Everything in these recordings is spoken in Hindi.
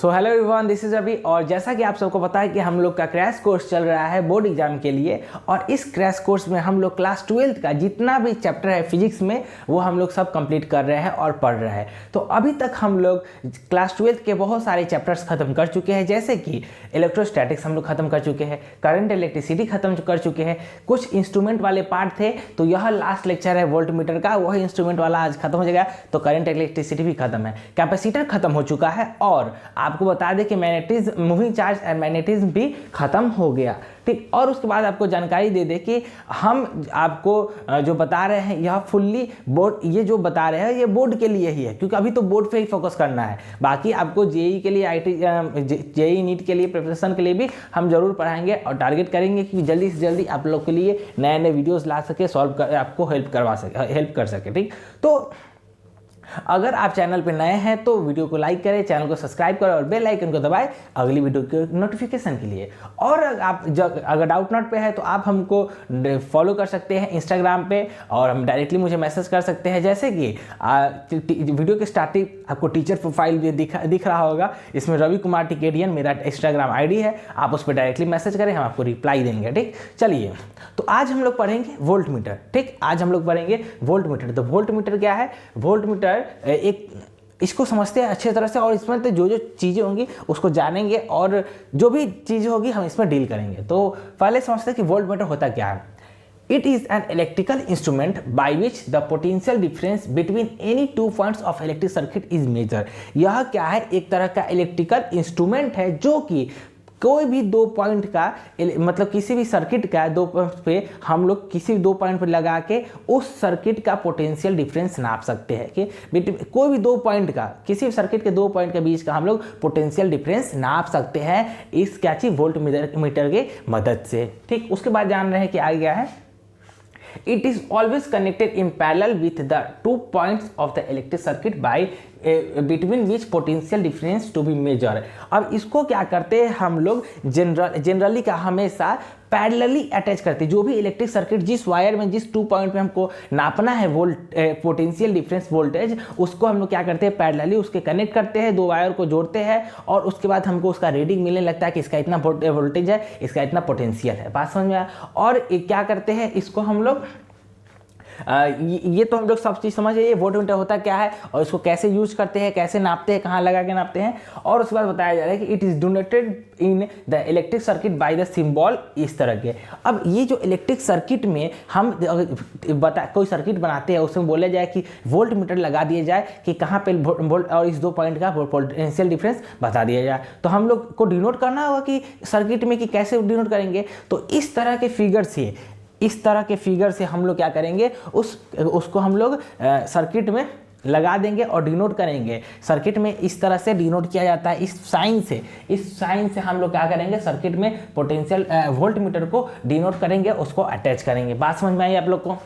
So hello everyone, this is अभी। और जैसा कि आप सबको पता है कि हम लोग का क्रैश कोर्स चल रहा है बोर्ड एग्जाम के लिए, और इस क्रैश कोर्स में हम लोग क्लास 12th का जितना भी चैप्टर है फिजिक्स में वो हम लोग सब कंप्लीट कर रहे हैं और पढ़ रहे हैं। तो अभी तक हम लोग क्लास 12th के बहुत सारे चैप्टर्स खत्म कर चुके हैं, जैसे कि इलेक्ट्रोस्टैटिक्स हम लोग खत्म कर चुके हैं, करंट इलेक्ट्रिसिटी खत्म कर चुके हैं, कुछ इंस्ट्रूमेंट वाले पार्ट थे। तो यह लास्ट लेक्चर है वोल्ट मीटर का, वही इंस्ट्रूमेंट वाला आज खत्म हो जाएगा। तो करंट इलेक्ट्रिसिटी भी खत्म है, कैपेसिटर खत्म हो चुका है, और आपको बता दें कि magnetism, moving charge and magnetism भी खत्म हो गया। ठीक, और उसके बाद आपको जानकारी दे दें कि हम आपको जो बता रहे हैं यह फुल्ली बोर्ड, ये जो बता रहे हैं ये बोर्ड के लिए ही है, क्योंकि अभी तो बोर्ड पे ही फोकस करना है। बाकी आपको जेई के लिए, जेई नीट के लिए, प्रिपरेशन के लिए भी हम जरूर पढ़ाएंगे और टारगेट करेंगे कि जल्दी से जल्दी आप लोग के लिए नए नए वीडियोस ला सके, आपको हेल्प कर सके। ठीक, तो अगर आप चैनल पे नए हैं तो वीडियो को लाइक करें, चैनल को सब्सक्राइब करें और बेल आइकन को दबाएं अगली वीडियो के नोटिफिकेशन के लिए। और अगर डाउट नोट पे है तो आप हमको फॉलो कर सकते हैं इंस्टाग्राम पे, और हम डायरेक्टली मुझे मैसेज कर सकते हैं। जैसे कि वीडियो के स्टार्टिंग आपको टीचर प्रोफाइल भी दिख रहा होगा, इसमें रवि कुमार टिकेडियन मेरा इंस्टाग्राम आईडी है, आप उस पर डायरेक्टली मैसेज करें, हम आपको रिप्लाई देंगे। ठीक, चलिए तो आज हम लोग पढ़ेंगे वोल्ट मीटर। ठीक, आज हम लोग पढ़ेंगे वोल्ट मीटर। तो वोल्ट मीटर क्या है? वोल्ट मीटर एक, इसको समझते हैं अच्छे तरह से, और इसमें तो जो जो चीज़ें होंगी उसको जानेंगे, और जो भी चीज़ें होगी हम इसमें डील करेंगे। तो पहले समझते हैं कि वोल्ट मीटर होता क्या है। It is an electrical instrument by which the potential difference between any two points of electric circuit is measured। यह क्या है? एक तरह का इलेक्ट्रिकल इंस्ट्रूमेंट है जो कि कोई भी दो पॉइंट का, मतलब किसी भी सर्किट का दो पॉइंट पे हम लोग किसी दो पॉइंट पे लगा के उस सर्किट का पोटेंशियल डिफरेंस नाप सकते हैं। कि कोई भी दो पॉइंट का, किसी भी सर्किट के दो पॉइंट के बीच का हम लोग पोटेंशियल डिफरेंस नाप सकते हैं इस क्या चीज वोल्ट मीटर के मदद से। ठीक, उसके बाद जान रहे हैं कि आगे क्या है। It is always connected in parallel with the 2 points of the electric circuit by between which potential difference to be measured। अब इसको क्या करते हैं हम लोग, जनरली का हमेशा पैरेलली अटैच करते हैं। जो भी इलेक्ट्रिक सर्किट जिस वायर में, जिस 2 पॉइंट पे हमको नापना है पोटेंशियल डिफरेंस वोल्टेज, उसको हम लोग क्या करते हैं, पैरेलली उसके कनेक्ट करते हैं, दो वायर को जोड़ते हैं, और उसके बाद हमको उसका रीडिंग मिलने लगता है कि इसका इतना वोल्टेज है, इसका इतना पोटेंशियल है। बात समझ में आया? और क्या करते हैं इसको हम लोग, ये तो हम लोग सब चीज़ समझ रहे हैं वोल्ट मीटर होता क्या है और इसको कैसे यूज करते हैं, कैसे नापते हैं, कहाँ लगा के नापते हैं। और उसके बाद बताया जा रहा है कि it is donated in the electric circuit by the symbol, इस तरह के। अब ये जो इलेक्ट्रिक सर्किट में हम कोई सर्किट बनाते हैं, उसमें बोला जाए कि वोल्ट मीटर लगा दिया जाए कि कहाँ पे वोल्ट, और इस दो पॉइंट का पोटेंशियल डिफरेंस बता दिया जाए। तो हम लोग को डिनोट करना होगा कि सर्किट में कि कैसे डिनोट करेंगे। तो इस तरह के फिगर से, इस तरह के फिगर से हम लोग क्या करेंगे, उसको हम लोग सर्किट में लगा देंगे और डिनोट करेंगे। सर्किट में इस तरह से डिनोट किया जाता है, इस साइन से। इस साइन से हम लोग क्या करेंगे, सर्किट में पोटेंशियल वोल्ट मीटर को डिनोट करेंगे, उसको अटैच करेंगे। बात समझ में आई आप लोग को?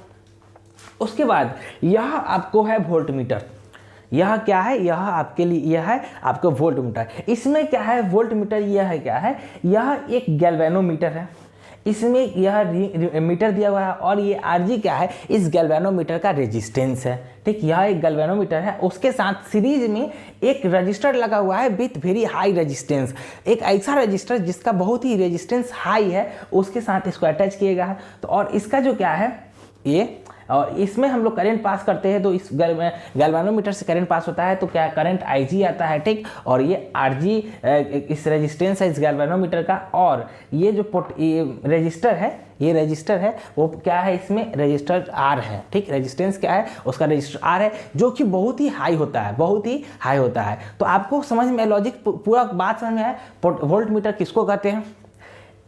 उसके बाद यह आपको है वोल्ट मीटर। यह क्या है? यह आपके लिए, यह है आपका वोल्ट मीटर। इसमें क्या है वोल्ट मीटर? यह है क्या है? यह एक गैल्वेनोमीटर है। इसमें यह मीटर दिया हुआ है, और ये आरजी क्या है, इस गैल्वेनोमीटर का रेजिस्टेंस है। ठीक, यह एक गैल्वेनोमीटर है, उसके साथ सीरीज में एक रजिस्टर लगा हुआ है विथ वेरी हाई रेजिस्टेंस। एक ऐसा रजिस्टर जिसका बहुत ही रेजिस्टेंस हाई है, उसके साथ इसको अटैच किया है। तो और इसका जो क्या है ये, और इसमें हम लोग करंट पास करते हैं, तो इस गैल्वेनोमीटर से करंट पास होता है, तो क्या करंट आईजी आता है। ठीक, और ये आरजी इस रेजिस्टेंस है इस गैल्वेनोमीटर का। और ये जो रेजिस्टर है, ये रेजिस्टर है वो क्या है, इसमें रेजिस्टर आर है। ठीक, रेजिस्टेंस क्या है, उसका रेजिस्टर आर है, जो कि बहुत ही हाई होता है, बहुत ही हाई होता है। तो आपको समझ में लॉजिक पूरा बात समझ में है। वोल्ट मीटर किसको कहते हैं,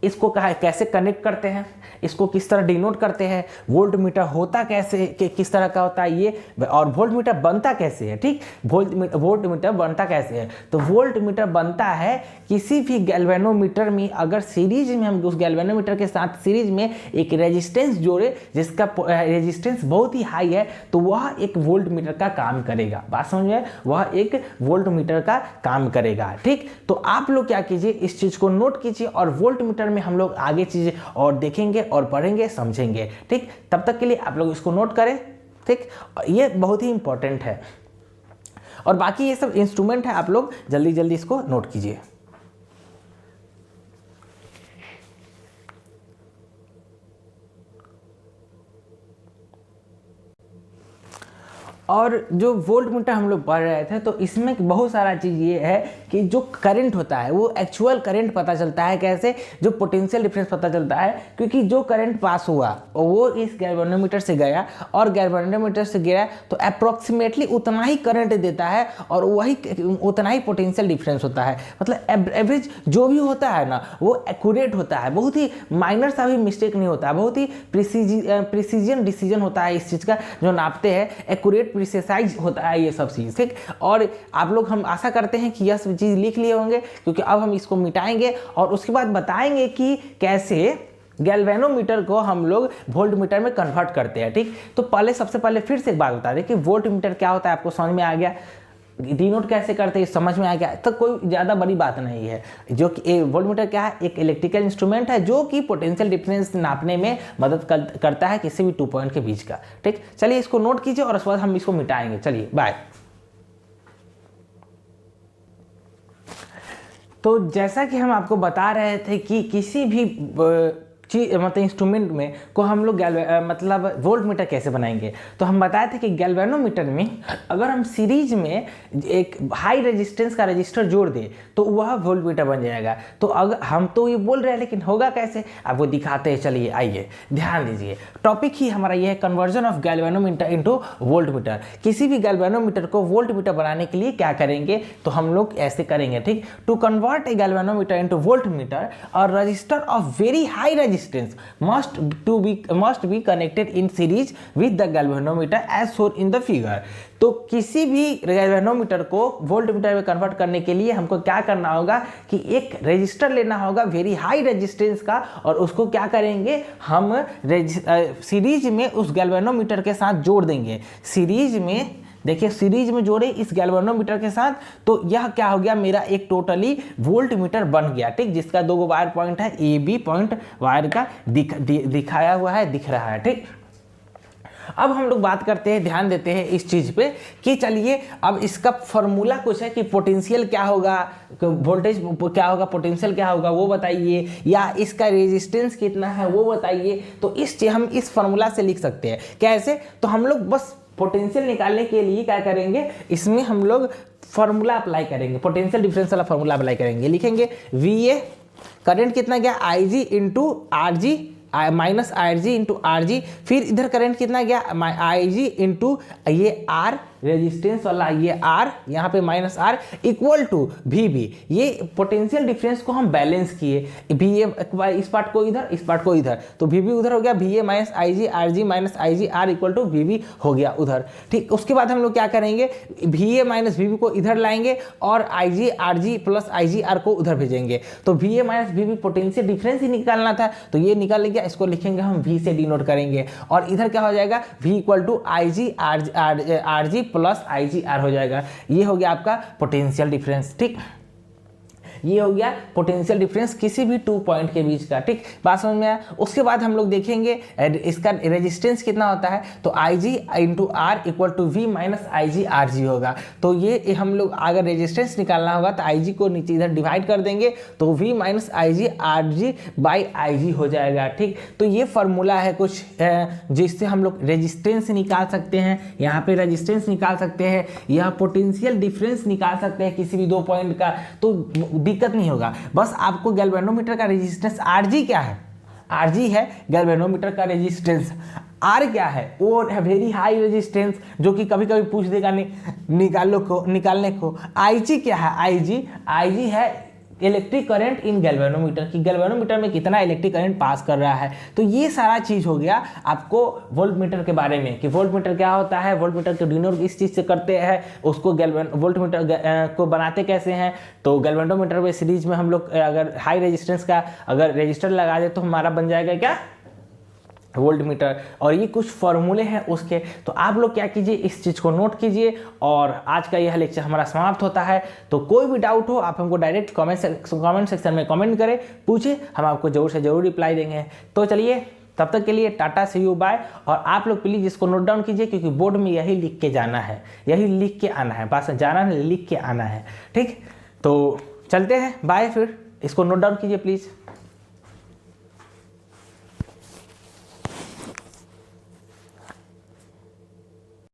इसको कैसे कनेक्ट करते हैं, इसको किस तरह डिनोट करते हैं, वोल्ट मीटर होता कैसे, किस तरह का होता है ये, और वोल्ट मीटर बनता कैसे है। ठीक, वोल्ट मीटर बनता कैसे है? तो वोल्ट मीटर बनता है किसी भी गैल्वेनोमीटर में अगर सीरीज में हम उस गैल्वेनोमीटर के साथ सीरीज में एक रेजिस्टेंस जोड़े जिसका रेजिस्टेंस बहुत ही हाई है, तो वह एक वोल्ट मीटर का काम करेगा। बात समझ में? वह एक वोल्ट मीटर का काम करेगा। ठीक, तो आप लोग क्या कीजिए, इस चीज को नोट कीजिए, और वोल्ट मीटर में हम लोग आगे चीजें और देखेंगे और पढ़ेंगे, समझेंगे। ठीक, तब तक के लिए आप लोग इसको नोट करें। ठीक, ये बहुत ही इंपॉर्टेंट है। और बाकी ये सब इंस्ट्रूमेंट है, आप लोग जल्दी जल्दी इसको नोट कीजिए। और जो वोल्ट मीटर हम लोग पढ़ रहे थे तो इसमें बहुत सारा चीज़ ये है कि जो करंट होता है वो एक्चुअल करंट पता चलता है कैसे, जो पोटेंशियल डिफरेंस पता चलता है, क्योंकि जो करंट पास हुआ वो इस गैल्वेनोमीटर से गया और गैल्वेनोमीटर से गिरा तो अप्रॉक्सीमेटली उतना ही करंट देता है और वही उतना ही पोटेंशियल डिफरेंस होता है। मतलब एवरेज जो भी होता है ना वो एक्यूरेट होता है, बहुत ही माइनर सा भी मिस्टेक नहीं होता है, बहुत ही प्रिसीजन डिसीजन होता है इस चीज़ का जो नापते हैं, एक्यूरेट प्रिसाइज होता है ये सब चीज़, ठीक। और आप लोग, हम आशा करते हैं कि यह सब चीज़ लिख लिए होंगे, क्योंकि अब हम इसको मिटाएंगे और उसके बाद बताएंगे कि कैसे गैल्वेनोमीटर को हम लोग वोल्ट मीटर में कन्वर्ट करते हैं, ठीक। तो पहले, सबसे पहले फिर से एक बात बता दें कि वोल्ट मीटर क्या होता है, आपको समझ में आ गया, डिनोट कैसे करते हैं समझ में आ गया, तो कोई ज़्यादा बड़ी बात नहीं है। जो कि वोल्ट मीटर क्या है, एक इलेक्ट्रिकल इंस्ट्रूमेंट है जो कि पोटेंशियल डिफरेंस नापने में मदद करता है किसी भी 2 पॉइंट के बीच का, ठीक। चलिए इसको नोट कीजिए और उसके बाद हम इसको मिटाएंगे। चलिए बाय। तो जैसा कि हम आपको बता रहे थे कि किसी भी चीज मतलब इंस्ट्रूमेंट में को हम लोग मतलब वोल्ट मीटर कैसे बनाएंगे, तो हम बताए थे कि गैल्वेनोमीटर में अगर हम सीरीज में एक हाई रेजिस्टेंस का रजिस्टर जोड़ दें तो वह वोल्ट मीटर बन जाएगा। तो अगर हम तो ये बोल रहे हैं लेकिन होगा कैसे, आपको दिखाते हैं। चलिए आइए ध्यान दीजिए, टॉपिक ही हमारा ये है conversion of galvanometer into volt meter. किसी भी गैल्वेनोमीटर को वोल्ट मीटर बनाने के लिए क्या करेंगे, तो हम लोग ऐसे करेंगे, ठीक। To convert a galvanometer into voltmeter और resistor of very high resistance must be connected in series with the galvanometer as shown in the figure। तो किसी भी गैल्वेनोमीटर को वोल्ट मीटर में कन्वर्ट करने के लिए हमको क्या करना होगा कि एक रेजिस्टर लेना होगा वेरी हाई रेजिस्टेंस का, और उसको क्या करेंगे हम सीरीज में उस गैल्वेनोमीटर के साथ जोड़ देंगे। सीरीज में देखिए, सीरीज में जोड़े इस गैल्वेनोमीटर के साथ, तो यह क्या हो गया, मेरा एक टोटली वोल्ट मीटर बन गया, ठीक। जिसका 2 वायर पॉइंट है, ए बी पॉइंट वायर का दिखाया हुआ है, दिख रहा है, ठीक। अब हम लोग बात करते हैं, ध्यान देते हैं इस चीज पे कि चलिए अब इसका फॉर्मूला कुछ है कि पोटेंशियल क्या होगा, वोल्टेज क्या होगा, पोटेंशियल क्या होगा वो बताइए, या इसका रेजिस्टेंस कितना है वो बताइए। तो हम इस फॉर्मूला से लिख सकते हैं। कैसे, तो हम लोग बस पोटेंशियल निकालने के लिए क्या करेंगे, इसमें हम लोग फॉर्मूला अप्लाई करेंगे, पोटेंशियल डिफरेंस वाला फॉर्मूला अप्लाई करेंगे। लिखेंगे VA, करंट कितना गया IG into RG minus RG into RG, फिर इधर करंट कितना गया IG इंटू ये R रेजिस्टेंस वाला, ये R यहाँ पे minus R equal to VB। ये पोटेंशियल डिफरेंस को हम बैलेंस किए, VA इस पार्ट को इधर, इस पार्ट को इधर, तो VB उधर हो गया, VA minus IG RG minus IG R equal to VB हो गया उधर, ठीक। उसके बाद हम लोग क्या करेंगे, VA माइनस VB को इधर लाएंगे और IG RG plus IG R को उधर भेजेंगे। तो VA minus VB potential difference ही निकालना था, तो ये निकाल लेंगे, इसको लिखेंगे हम V से डिनोट करेंगे, और इधर क्या हो जाएगा, V equal to IG RG plus IGR हो जाएगा। ये हो गया आपका पोटेंशियल डिफरेंस, ठीक। ये हो गया पोटेंशियल डिफरेंस किसी भी 2 पॉइंट के बीच का, ठीक। बात समझ में आया। उसके बाद हम लोग देखेंगे इसका रेजिस्टेंस कितना होता है, तो IG into R equal to V minus IG RG होगा। तो ये हम लोग अगर रेजिस्टेंस निकालना होगा तो IG को नीचे इधर डिवाइड कर देंगे, तो V minus IG RG by IG हो जाएगा, ठीक। तो ये फॉर्मूला है कुछ जिससे हम लोग रेजिस्टेंस निकाल सकते हैं, यहाँ पे रेजिस्टेंस निकाल सकते हैं, यह पोटेंशियल डिफरेंस निकाल सकते हैं किसी भी 2 पॉइंट का, तो दिक्कत नहीं होगा। बस आपको गैल्वेनोमीटर का रेजिस्टेंस RG क्या है, RG है गैल्वेनोमीटर का रेजिस्टेंस। R क्या है, वो है वेरी हाई रेजिस्टेंस, जो कि कभी कभी पूछ देगा निकालने को। IG क्या है, IG है इलेक्ट्रिक करंट इन गैल्वेनोमीटर की, गैल्वेनोमीटर में कितना इलेक्ट्रिक करंट पास कर रहा है। तो ये सारा चीज़ हो गया आपको वोल्ट मीटर के बारे में कि वोल्ट मीटर क्या होता है, वोल्ट मीटर के डिनोट इस चीज़ से करते हैं, उसको वोल्ट मीटर को बनाते कैसे हैं। तो गैल्वेनोमीटर में सीरीज में हम लोग अगर हाई रेजिस्टेंस का अगर रजिस्टर लगा दे तो हमारा बन जाएगा क्या, वोल्ट मीटर। और ये कुछ फॉर्मूले हैं उसके। तो आप लोग क्या कीजिए, इस चीज़ को नोट कीजिए, और आज का यह लेक्चर हमारा समाप्त होता है। तो कोई भी डाउट हो आप हमको डायरेक्ट कमेंट सेक्शन में कमेंट करें, पूछे, हम आपको जरूर से जरूर रिप्लाई देंगे। तो चलिए तब तक के लिए टाटा सी यू बाय। और आप लोग प्लीज़ इसको नोट डाउन कीजिए, क्योंकि बोर्ड में यही लिख के जाना है, यही लिख के आना है, बस जाना नहीं, लिख के आना है। ठीक, तो चलते हैं, बाय। फिर इसको नोट डाउन कीजिए प्लीज़।